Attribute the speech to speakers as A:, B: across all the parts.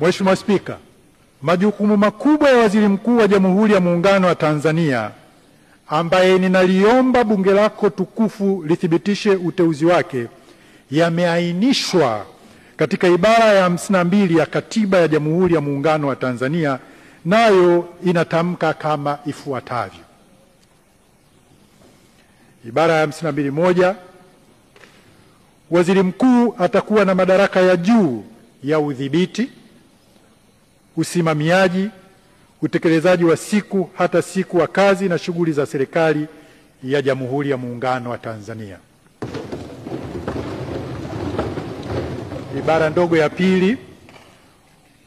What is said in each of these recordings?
A: Mheshimiwa Spika, majukumu makubwa ya Waziri Mkuu wa Jamhuri ya Muungano wa Tanzania ambaye ninaliomba bunge lako tukufu lithibitishe uteuzi wake yameainishwa katika ibara ya 52 ya Katiba ya Jamhuri ya Muungano wa Tanzania, nayo inatamka kama ifuatavyo. Ibara ya 52(1), Waziri Mkuu atakuwa na madaraka ya juu ya udhibiti, usimamiaji, utekelezaji wa siku hata siku wa kazi na shughuli za serikali ya Jamhuri ya Muungano wa Tanzania. Ibara ndogo ya pili,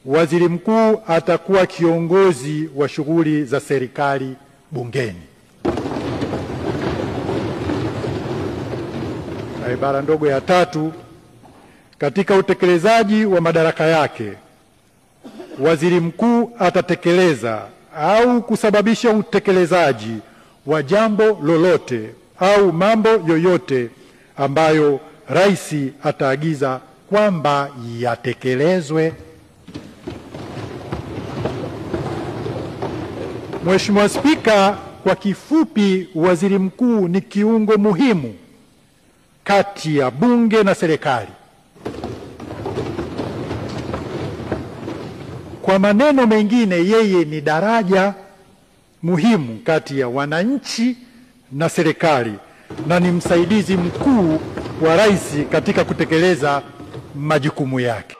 A: Waziri Mkuu atakuwa kiongozi wa shughuli za serikali bungeni. Na ibara ndogo ya tatu, katika utekelezaji wa madaraka yake, Waziri Mkuu atatekeleza au kusababisha utekelezaji wa jambo lolote au mambo yoyote ambayo Rais ataagiza kwamba yatekelezwe. Mheshimiwa Spika, kwa kifupi, Waziri Mkuu ni kiungo muhimu kati ya bunge na serikali. Kwa maneno mengine, yeye ni daraja muhimu kati ya wananchi na serikali na ni msaidizi mkuu wa Rais katika kutekeleza majukumu yake.